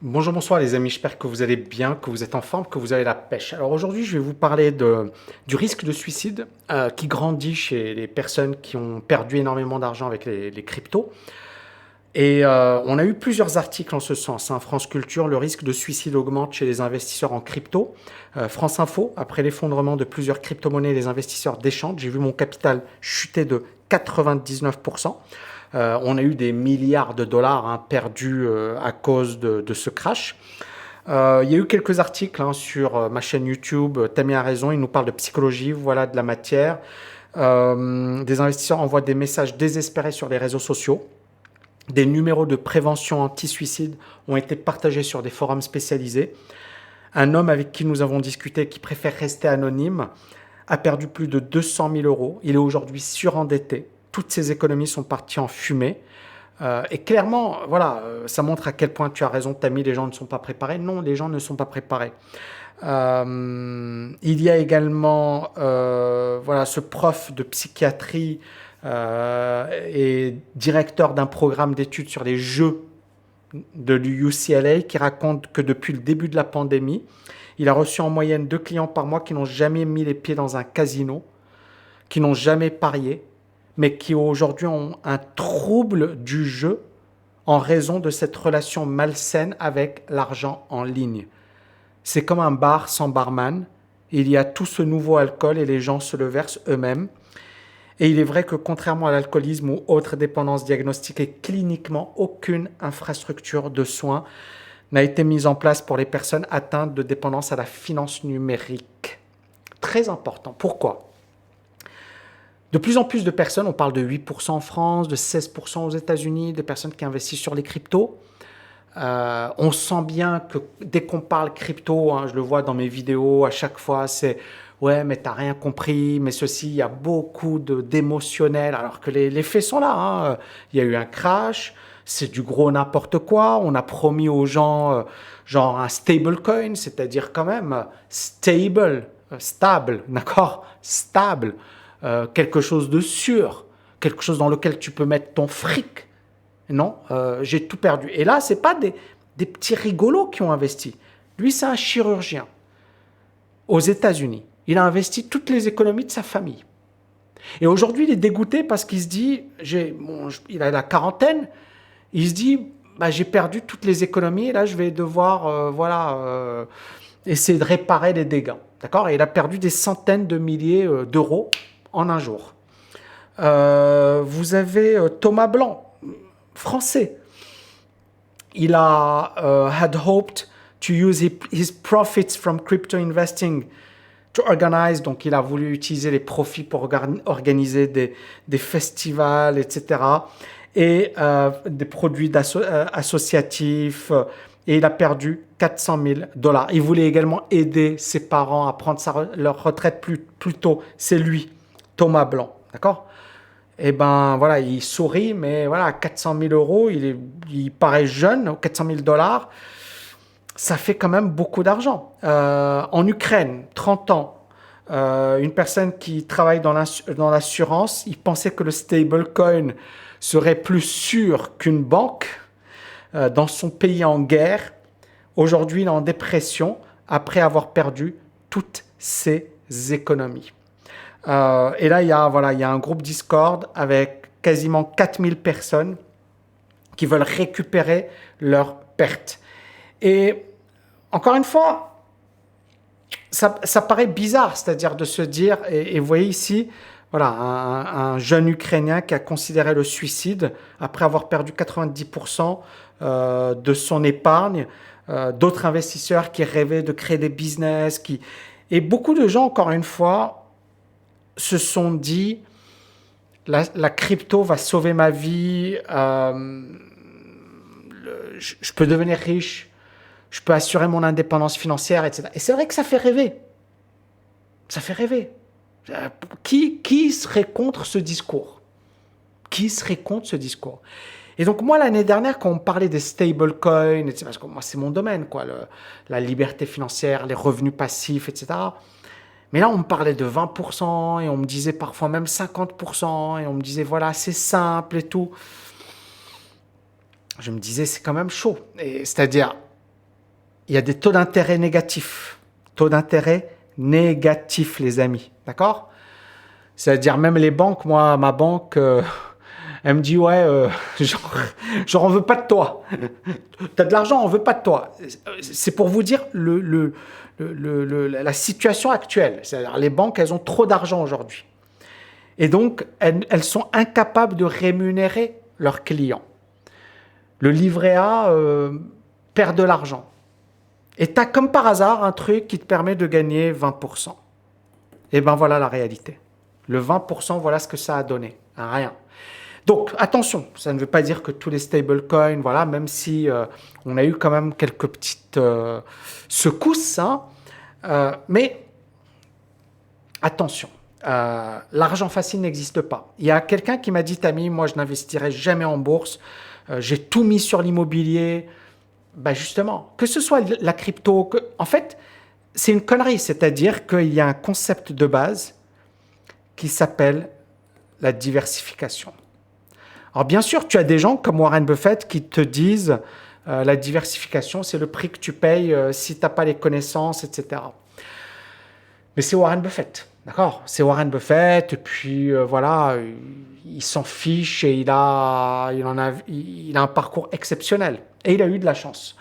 Bonjour, bonsoir les amis, j'espère que vous allez bien, que vous êtes en forme, que vous avez la pêche. Alors aujourd'hui, je vais vous parler du risque de suicide qui grandit chez les personnes qui ont perdu énormément d'argent avec les cryptos. Et on a eu plusieurs articles en ce sens. Hein. France Culture, le risque de suicide augmente chez les investisseurs en crypto. France Info, après l'effondrement de plusieurs crypto-monnaies, les investisseurs déchantent. J'ai vu mon capital chuter de 99%. On a eu des milliards de dollars perdus à cause de ce crash. Il y a eu quelques articles sur ma chaîne YouTube. Tammy a raison, il nous parle de psychologie, voilà de la matière. Des investisseurs envoient des messages désespérés sur les réseaux sociaux. Des numéros de prévention anti-suicide ont été partagés sur des forums spécialisés. Un homme avec qui nous avons discuté, qui préfère rester anonyme, a perdu plus de 200 000 euros. Il est aujourd'hui surendetté. Toutes ses économies sont parties en fumée. Et clairement, voilà, ça montre à quel point tu as raison, Tammy, les gens ne sont pas préparés. Non, les gens ne sont pas préparés. Il y a également voilà, ce prof de psychiatrie et directeur d'un programme d'études sur les jeux de l'UCLA qui raconte que depuis le début de la pandémie, il a reçu en moyenne 2 clients par mois qui n'ont jamais mis les pieds dans un casino, qui n'ont jamais parié, mais qui aujourd'hui ont un trouble du jeu en raison de cette relation malsaine avec l'argent en ligne. C'est comme un bar sans barman. Il y a tout ce nouveau alcool et les gens se le versent eux-mêmes. Et il est vrai que contrairement à l'alcoolisme ou autres dépendances diagnostiquées cliniquement, aucune infrastructure de soins n'a été mise en place pour les personnes atteintes de dépendance à la finance numérique. Très important. Pourquoi? De plus en plus de personnes, on parle de 8% en France, de 16% aux États-Unis, des personnes qui investissent sur les cryptos. On sent bien que dès qu'on parle crypto, je le vois dans mes vidéos, à chaque fois, c'est ouais, mais t'as rien compris, mais ceci, il y a beaucoup d'émotionnel, alors que les faits sont là. Il y a eu un crash, c'est du gros n'importe quoi. On a promis aux gens genre un stablecoin, c'est-à-dire quand même stable, d'accord? Stable, quelque chose de sûr, quelque chose dans lequel tu peux mettre ton fric. Non, j'ai tout perdu. Et là, ce n'est pas des petits rigolos qui ont investi. Lui, c'est un chirurgien aux États-Unis. Il a investi toutes les économies de sa famille. Et aujourd'hui, il est dégoûté parce qu'il se dit, il a la quarantaine, il se dit, bah, j'ai perdu toutes les économies et là, je vais devoir essayer de réparer les dégâts. D'accord? Et il a perdu des centaines de milliers d'euros en un jour. Vous avez Thomas Blanc, français. Il a had hoped to use his profits from crypto investing to organize, donc il a voulu utiliser les profits pour organiser des festivals, etc. Et des produits associatifs. Et il a perdu 400 000 dollars. Il voulait également aider ses parents à prendre leur retraite plus tôt. C'est lui, Thomas Blanc. D'accord? Et ben voilà, il sourit, mais voilà, 400 000 euros, il paraît jeune, 400 000 dollars, ça fait quand même beaucoup d'argent. En Ukraine, 30 ans, une personne qui travaille dans l'assurance, il pensait que le stablecoin serait plus sûr qu'une banque dans son pays en guerre. Aujourd'hui, il est en dépression après avoir perdu toutes ses économies. Et là, il y a un groupe Discord avec quasiment 4000 personnes qui veulent récupérer leurs pertes. Et encore une fois, ça paraît bizarre, c'est-à-dire de se dire, et vous voyez ici, voilà, un jeune Ukrainien qui a considéré le suicide après avoir perdu 90% de son épargne, d'autres investisseurs qui rêvaient de créer des business, et beaucoup de gens, encore une fois, se sont dit la crypto va sauver ma vie, je peux devenir riche, je peux assurer mon indépendance financière, etc. Et c'est vrai que ça fait rêver. Ça fait rêver. Qui serait contre ce discours? Qui serait contre ce discours? Et donc moi, l'année dernière, quand on parlait des stablecoins, parce que moi, c'est mon domaine, quoi, la liberté financière, les revenus passifs, etc. Mais là, on me parlait de 20% et on me disait parfois même 50% et on me disait, voilà, c'est simple et tout. Je me disais, c'est quand même chaud. C'est-à-dire, il y a des taux d'intérêt négatifs. Taux d'intérêt négatifs, les amis. D'accord? C'est-à-dire même les banques, moi, ma banque, elle me dit, ouais, genre, on veut pas de toi. Tu as de l'argent, on veut pas de toi. C'est pour vous dire la situation actuelle. C'est-à-dire les banques, elles ont trop d'argent aujourd'hui. Et donc, elles sont incapables de rémunérer leurs clients. Le livret A perd de l'argent. Et tu as comme par hasard un truc qui te permet de gagner 20%. Et ben voilà la réalité. Le 20%, voilà ce que ça a donné. Rien. Donc attention, ça ne veut pas dire que tous les stablecoins, voilà, même si on a eu quand même quelques petites secousses, hein, mais attention, l'argent facile n'existe pas. Il y a quelqu'un qui m'a dit, Tammy, moi je n'investirai jamais en bourse, j'ai tout mis sur l'immobilier. Ben justement, que ce soit la crypto, en fait, c'est une connerie, c'est-à-dire qu'il y a un concept de base qui s'appelle la diversification. Alors bien sûr, tu as des gens comme Warren Buffett qui te disent la diversification, c'est le prix que tu payes si tu n'as pas les connaissances, etc. Mais c'est Warren Buffett, d'accord? C'est Warren Buffett, et puis voilà, il s'en fiche et il a un parcours exceptionnel. Et il a eu de la chance.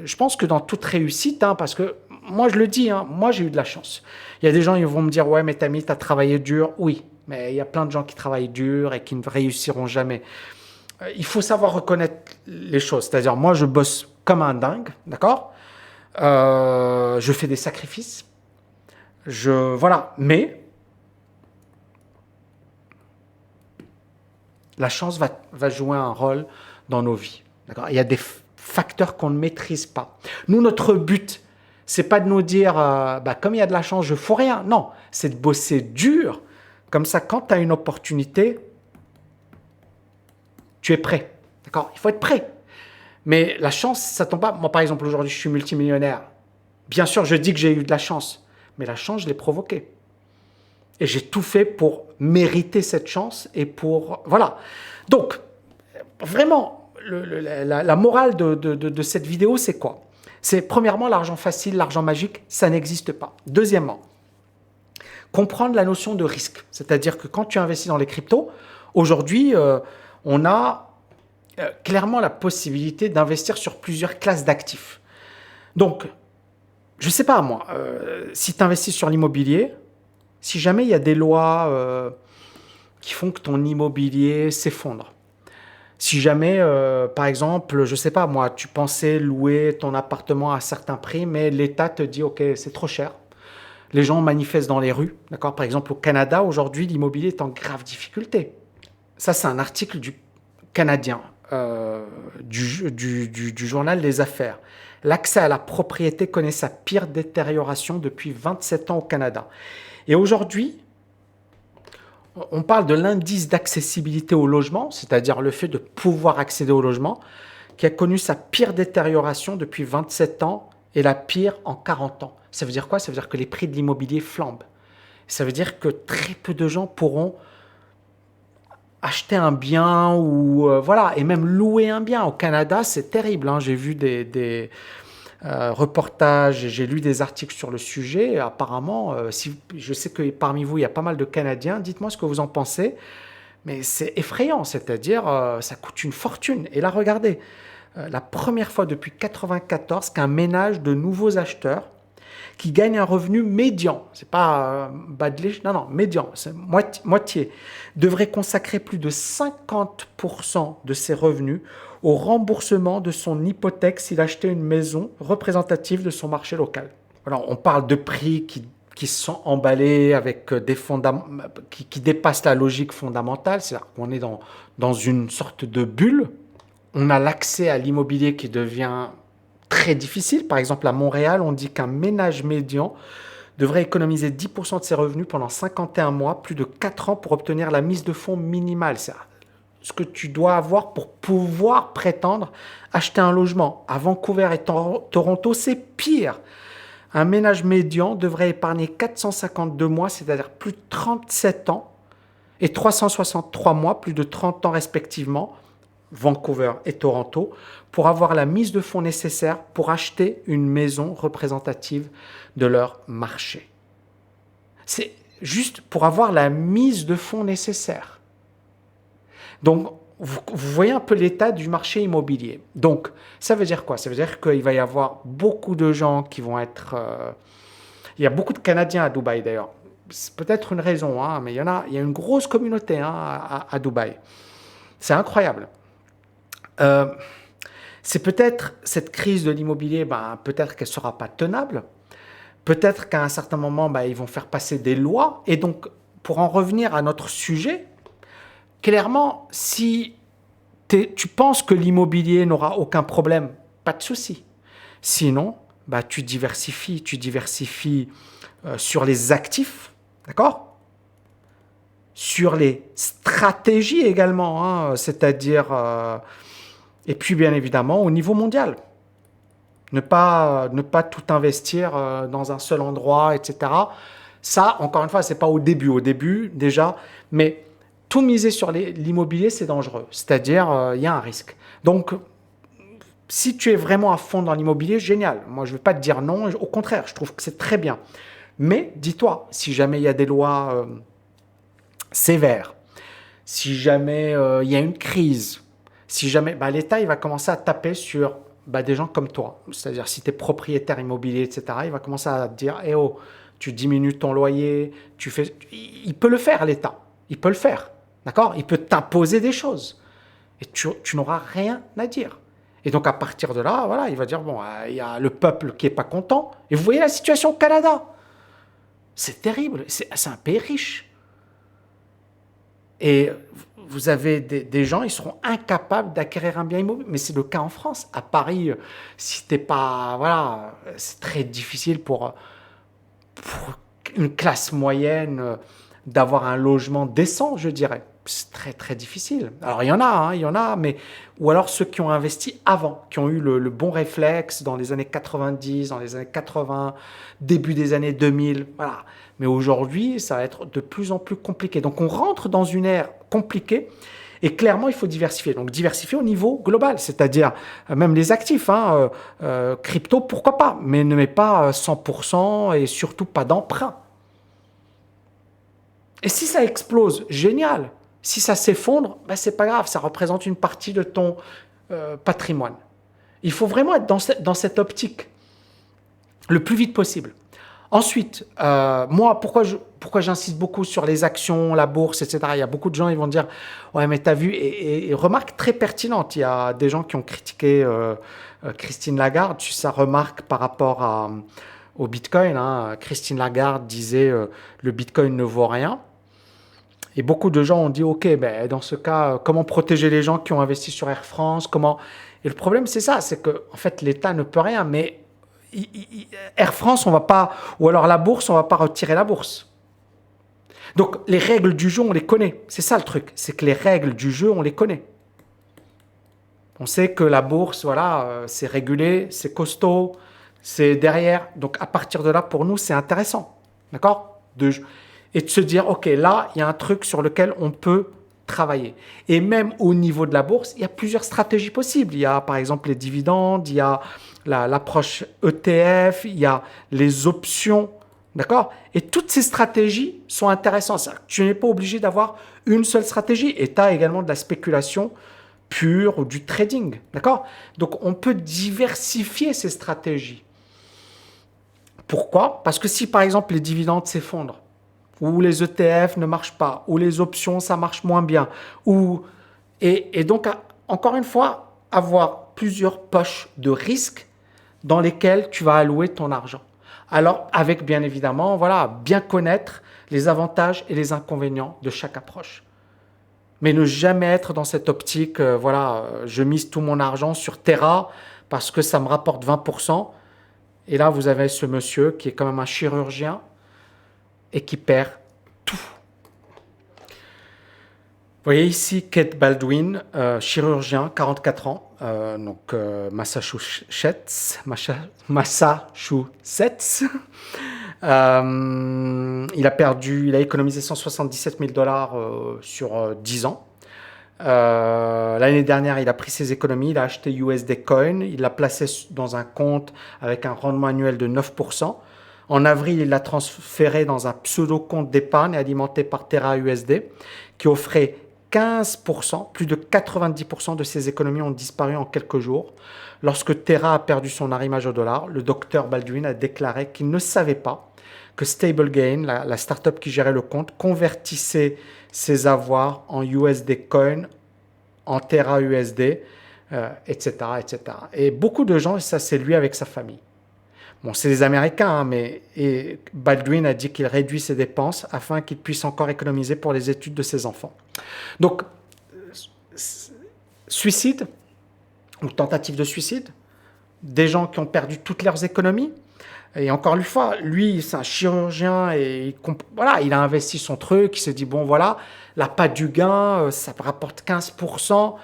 Je pense que dans toute réussite, hein, parce que moi je le dis, hein, moi j'ai eu de la chance. Il y a des gens qui vont me dire, ouais mais Tammy, tu as travaillé dur. Oui, mais il y a plein de gens qui travaillent dur et qui ne réussiront jamais. Il faut savoir reconnaître les choses. C'est-à-dire, moi je bosse comme un dingue, d'accord? Je fais des sacrifices. Voilà, mais la chance va jouer un rôle dans nos vies. D'accord? Il y a des facteurs qu'on ne maîtrise pas. Nous, notre but, c'est pas de nous dire, comme il y a de la chance, je ne fous rien. Non, c'est de bosser dur. Comme ça, quand tu as une opportunité, tu es prêt. D'accord? Il faut être prêt. Mais la chance, ça tombe pas. Moi, par exemple, aujourd'hui, je suis multimillionnaire. Bien sûr, je dis que j'ai eu de la chance. Mais la chance, je l'ai provoquée. Et j'ai tout fait pour mériter cette chance et pour... Voilà. Donc, vraiment, la morale de cette vidéo, c'est quoi? C'est premièrement, l'argent facile, l'argent magique, ça n'existe pas. Deuxièmement, comprendre la notion de risque. C'est-à-dire que quand tu investis dans les cryptos, aujourd'hui, on a clairement la possibilité d'investir sur plusieurs classes d'actifs. Donc, je ne sais pas moi, si tu investis sur l'immobilier, si jamais il y a des lois qui font que ton immobilier s'effondre, si jamais, par exemple, je ne sais pas moi, tu pensais louer ton appartement à un certain prix, mais l'État te dit, OK, c'est trop cher. Les gens manifestent dans les rues, d'accord? Par exemple, au Canada, aujourd'hui, l'immobilier est en grave difficulté. Ça, c'est un article du Canadien, du journal Les Affaires. L'accès à la propriété connaît sa pire détérioration depuis 27 ans au Canada. Et aujourd'hui, on parle de l'indice d'accessibilité au logement, c'est-à-dire le fait de pouvoir accéder au logement, qui a connu sa pire détérioration depuis 27 ans et la pire en 40 ans. Ça veut dire quoi? Ça veut dire que les prix de l'immobilier flambent. Ça veut dire que très peu de gens pourront acheter un bien ou voilà, et même louer un bien. Au Canada, c'est terrible, hein. J'ai vu des reportages, j'ai lu des articles sur le sujet. Apparemment, je sais que parmi vous, il y a pas mal de Canadiens. Dites-moi ce que vous en pensez. Mais c'est effrayant, c'est-à-dire ça coûte une fortune. Et là, regardez, la première fois depuis 1994 qu'un ménage de nouveaux acheteurs qui gagne un revenu médian, c'est pas non, médian, c'est moitié, devrait consacrer plus de 50% de ses revenus au remboursement de son hypothèque s'il achetait une maison représentative de son marché local. Alors, on parle de prix qui sont emballés avec des qui dépassent la logique fondamentale, c'est-à-dire qu'on est dans une sorte de bulle. On a l'accès à l'immobilier qui devient très difficile. Par exemple, à Montréal, on dit qu'un ménage médian devrait économiser 10% de ses revenus pendant 51 mois, plus de 4 ans pour obtenir la mise de fonds minimale. C'est ce que tu dois avoir pour pouvoir prétendre acheter un logement. À Vancouver et Toronto, c'est pire. Un ménage médian devrait épargner 452 mois, c'est-à-dire plus de 37 ans, et 363 mois, plus de 30 ans respectivement, Vancouver et Toronto, pour avoir la mise de fonds nécessaire pour acheter une maison représentative de leur marché. C'est juste pour avoir la mise de fonds nécessaire. Donc, vous voyez un peu l'état du marché immobilier. Donc, ça veut dire quoi? Ça veut dire qu'il va y avoir beaucoup de gens qui vont être... il y a beaucoup de Canadiens à Dubaï d'ailleurs. C'est peut-être une raison, hein, mais il y a une grosse communauté, hein, à Dubaï. C'est incroyable. Euh, c'est peut-être cette crise de l'immobilier, ben, peut-être qu'elle ne sera pas tenable. Peut-être qu'à un certain moment, ben, ils vont faire passer des lois. Et donc, pour en revenir à notre sujet, clairement, si tu penses que l'immobilier n'aura aucun problème, pas de souci. Sinon, bah, tu diversifies sur les actifs, d'accord? Sur les stratégies également, hein, c'est-à-dire, et puis bien évidemment au niveau mondial. Ne pas tout investir dans un seul endroit, etc. Ça, encore une fois, c'est pas au début. Au début, déjà, mais tout miser sur l'immobilier, c'est dangereux. C'est-à-dire, il y a un risque. Donc, si tu es vraiment à fond dans l'immobilier, génial. Moi, je ne vais pas te dire non. Au contraire, je trouve que c'est très bien. Mais dis-toi, si jamais il y a des lois sévères, si jamais il y a une crise, si jamais bah, l'État il va commencer à taper sur bah, des gens comme toi. C'est-à-dire si tu es propriétaire immobilier, etc., il va commencer à te dire, eh oh, tu diminues ton loyer, tu fais... Il peut le faire, l'État. Il peut le faire. D'accord? Il peut t'imposer des choses. Et tu n'auras rien à dire. Et donc à partir de là, voilà, il va dire, bon, il y a le peuple qui n'est pas content. Et vous voyez la situation au Canada. C'est terrible. C'est un pays riche. Et vous avez des gens, ils seront incapables d'acquérir un bien immobilier. Mais c'est le cas en France. À Paris, si t'es pas... Voilà, c'est très difficile pour une classe moyenne d'avoir un logement décent, je dirais. C'est très très difficile. Alors il y en a, mais ou alors ceux qui ont investi avant, qui ont eu le bon réflexe dans les années 90, dans les années 80, début des années 2000, voilà. Mais aujourd'hui, ça va être de plus en plus compliqué. Donc on rentre dans une ère compliquée et clairement il faut diversifier. Donc diversifier au niveau global, c'est-à-dire même les actifs, hein, crypto, pourquoi pas, mais ne mets pas 100% et surtout pas d'emprunt. Et si ça explose, génial. Si ça s'effondre, ben c'est pas grave, ça représente une partie de ton patrimoine. Il faut vraiment être dans cette optique le plus vite possible. Ensuite, moi, pourquoi j'insiste beaucoup sur les actions, la bourse, etc. Il y a beaucoup de gens, ils vont dire, ouais, mais t'as vu, et remarque très pertinente, il y a des gens qui ont critiqué Christine Lagarde sur sa remarque par rapport au Bitcoin. Hein. Christine Lagarde disait, le Bitcoin ne vaut rien. Et beaucoup de gens ont dit, OK, ben, dans ce cas, comment protéger les gens qui ont investi sur Air France, comment... Et le problème, c'est ça, c'est que en fait, l'État ne peut rien, mais Air France, on va pas, ou alors la bourse, on va pas retirer la bourse. Donc, les règles du jeu, on les connaît. C'est ça le truc, c'est que les règles du jeu, on les connaît. On sait que la bourse, voilà, c'est régulé, c'est costaud, c'est derrière. Donc, à partir de là, pour nous, c'est intéressant. D'accord? Et de se dire, OK, là, il y a un truc sur lequel on peut travailler. Et même au niveau de la bourse, il y a plusieurs stratégies possibles. Il y a, par exemple, les dividendes, il y a l'approche ETF, il y a les options, d'accord? Et toutes ces stratégies sont intéressantes. Tu n'es pas obligé d'avoir une seule stratégie. Et tu as également de la spéculation pure ou du trading, d'accord? Donc, on peut diversifier ces stratégies. Pourquoi? Parce que si, par exemple, les dividendes s'effondrent, ou les ETF ne marchent pas, ou les options, ça marche moins bien, et donc, encore une fois, avoir plusieurs poches de risques dans lesquelles tu vas allouer ton argent. Alors, avec bien évidemment, voilà, bien connaître les avantages et les inconvénients de chaque approche. Mais ne jamais être dans cette optique, voilà, je mise tout mon argent sur Terra parce que ça me rapporte 20%. Et là, vous avez ce monsieur qui est quand même un chirurgien et qui perd tout. Vous voyez ici Kate Baldwin, chirurgien, 44 ans, Massachusetts. Il a économisé 177 000 $ sur 10 ans. L'année dernière, il a pris ses économies, il a acheté USD Coin, il l'a placé dans un compte avec un rendement annuel de 9%. En avril, il l'a transféré dans un pseudo-compte d'épargne alimenté par Terra USD qui offrait 15%, plus de 90% de ses économies ont disparu en quelques jours. Lorsque Terra a perdu son arrimage au dollar, le docteur Baldwin a déclaré qu'il ne savait pas que Stablegain, la startup qui gérait le compte, convertissait ses avoirs en USD Coin, en Terra USD, etc., etc. Et beaucoup de gens, et ça c'est lui avec sa famille. Bon, c'est les Américains, hein, et Baldwin a dit qu'il réduit ses dépenses afin qu'il puisse encore économiser pour les études de ses enfants. Donc, suicide ou tentative de suicide, des gens qui ont perdu toutes leurs économies. Et encore une fois, lui, c'est un chirurgien et voilà, il a investi son truc, il s'est dit, bon voilà, la pâte du gain, ça rapporte 15%.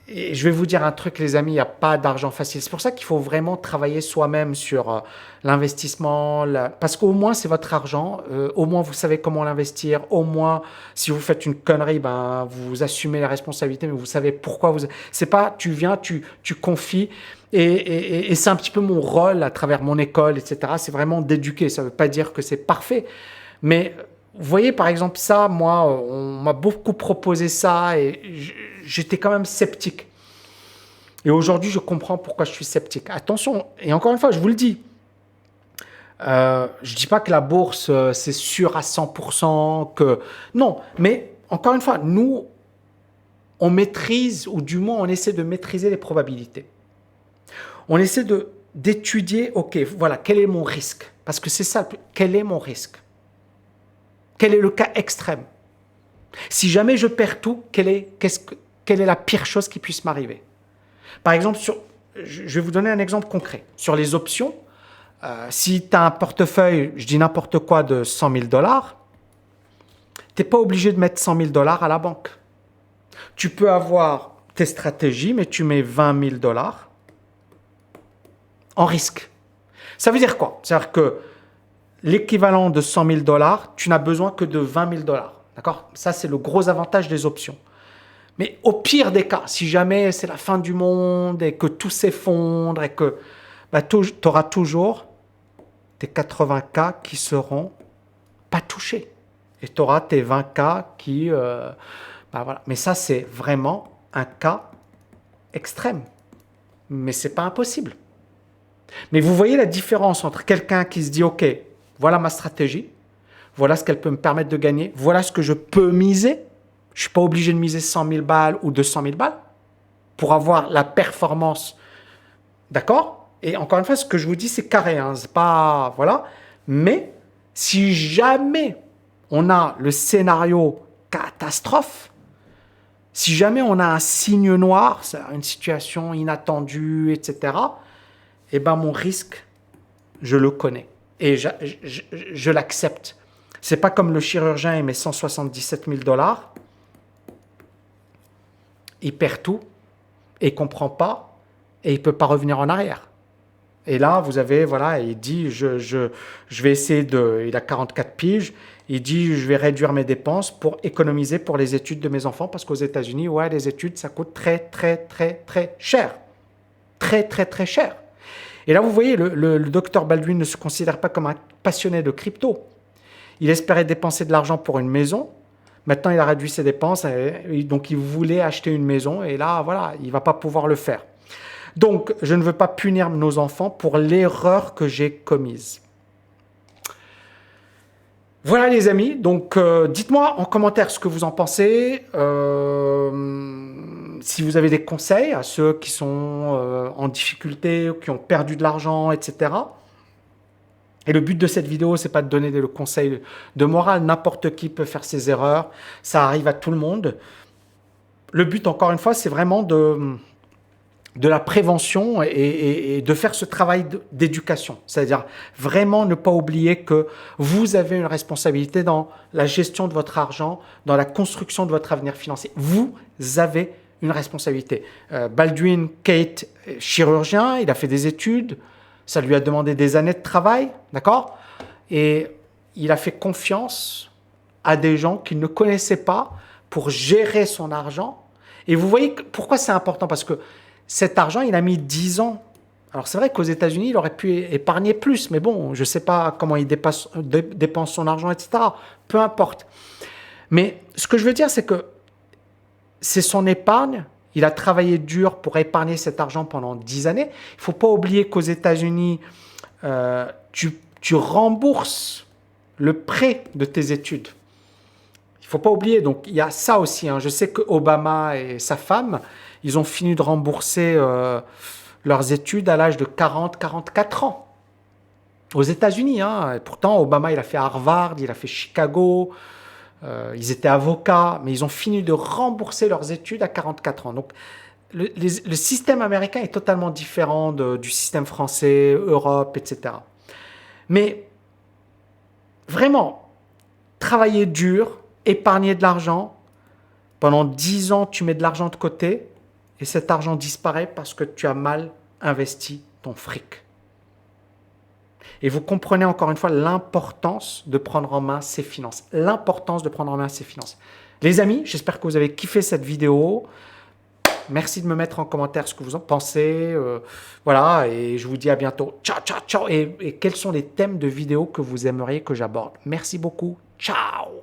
Et je vais vous dire un truc, les amis, il n'y a pas d'argent facile. C'est pour ça qu'il faut vraiment travailler soi-même sur l'investissement, parce qu'au moins c'est votre argent, au moins vous savez comment l'investir, au moins si vous faites une connerie, ben, vous assumez les responsabilités, mais vous savez pourquoi vous... C'est pas, tu viens, tu confies, et c'est un petit peu mon rôle à travers mon école, etc. C'est vraiment d'éduquer, ça ne veut pas dire que c'est parfait, mais... Vous voyez, par exemple, ça, moi, on m'a beaucoup proposé ça et j'étais quand même sceptique. Et aujourd'hui, je comprends pourquoi je suis sceptique. Attention, et encore une fois, je vous le dis, je ne dis pas que la bourse, c'est sûr à 100%, que... Non, mais encore une fois, nous, on maîtrise, ou du moins, on essaie de maîtriser les probabilités. On essaie d'étudier, ok, voilà, quel est mon risque? Parce que c'est ça, quel est mon risque? Quel est le cas extrême? Si jamais je perds tout, quelle est la pire chose qui puisse m'arriver? Par exemple, je vais vous donner un exemple concret. Sur les options, si tu as un portefeuille, je dis n'importe quoi, de 100 000 dollars, tu n'es pas obligé de mettre 100 000 dollars à la banque. Tu peux avoir tes stratégies, mais tu mets 20 000 dollars en risque. Ça veut dire quoi? C'est-à-dire que l'équivalent de 100 000 dollars, tu n'as besoin que de 20 000 dollars. D'accord? Ça, c'est le gros avantage des options. Mais au pire des cas, si jamais c'est la fin du monde et que tout s'effondre et que bah, tu auras toujours tes 80K qui seront pas touchés. Et tu auras tes 20K qui... bah, voilà. Mais ça, c'est vraiment un cas extrême. Mais ce n'est pas impossible. Mais vous voyez la différence entre quelqu'un qui se dit « Ok, voilà ma stratégie, voilà ce qu'elle peut me permettre de gagner, voilà ce que je peux miser. Je ne suis pas obligé de miser 100 000 balles ou 200 000 balles pour avoir la performance. » D'accord? Et encore une fois, ce que je vous dis, c'est carré. Hein, c'est pas... Voilà. Mais si jamais on a le scénario catastrophe, si jamais on a un signe noir, une situation inattendue, etc., eh ben mon risque, je le connais. Et je l'accepte. Ce n'est pas comme le chirurgien, il met 177 000 dollars, il perd tout, et il ne comprend pas, et il ne peut pas revenir en arrière. Et là, vous avez, voilà, il dit, je vais essayer de... Il a 44 piges, il dit, je vais réduire mes dépenses pour économiser pour les études de mes enfants, parce qu'aux États-Unis, ouais, les études, ça coûte très, très, très, très cher. Très, très, très cher. Et là, vous voyez, le docteur Baldwin ne se considère pas comme un passionné de crypto. Il espérait dépenser de l'argent pour une maison. Maintenant, il a réduit ses dépenses. Donc, il voulait acheter une maison. Et là, voilà, il ne va pas pouvoir le faire. Donc, je ne veux pas punir nos enfants pour l'erreur que j'ai commise. Voilà, les amis. Donc, dites-moi en commentaire ce que vous en pensez. Si vous avez des conseils à ceux qui sont en difficulté, qui ont perdu de l'argent, etc. Et le but de cette vidéo, c'est pas de donner des conseils de morale. N'importe qui peut faire ses erreurs. Ça arrive à tout le monde. Le but, encore une fois, c'est vraiment de la prévention et de faire ce travail d'éducation. C'est-à-dire vraiment ne pas oublier que vous avez une responsabilité dans la gestion de votre argent, dans la construction de votre avenir financier. Vous avez une responsabilité. Baldwin Kate, chirurgien, il a fait des études, ça lui a demandé des années de travail, d'accord? Et il a fait confiance à des gens qu'il ne connaissait pas pour gérer son argent. Et vous voyez pourquoi c'est important, parce que cet argent, il a mis 10 ans. Alors c'est vrai qu'aux États-Unis, il aurait pu épargner plus, mais bon, je ne sais pas comment il dépense son argent, etc. Peu importe. Mais ce que je veux dire, c'est que c'est son épargne. Il a travaillé dur pour épargner cet argent pendant 10 années. Il ne faut pas oublier qu'aux États-Unis, tu rembourses le prêt de tes études. Il ne faut pas oublier, donc il y a ça aussi. Je sais que Obama et sa femme, ils ont fini de rembourser leurs études à l'âge de 40-44 ans. Aux États-Unis, Et pourtant, Obama, il a fait Harvard, il a fait Chicago, ils étaient avocats, mais ils ont fini de rembourser leurs études à 44 ans. Donc, le système américain est totalement différent du système français, Europe, etc. Mais vraiment, travailler dur, épargner de l'argent, pendant 10 ans, tu mets de l'argent de côté et cet argent disparaît parce que tu as mal investi ton fric. Et vous comprenez encore une fois l'importance de prendre en main ses finances. L'importance de prendre en main ses finances. Les amis, j'espère que vous avez kiffé cette vidéo. Merci de me mettre en commentaire ce que vous en pensez. Voilà, et je vous dis à bientôt. Ciao, ciao, ciao. Et quels sont les thèmes de vidéos que vous aimeriez que j'aborde? Merci beaucoup. Ciao.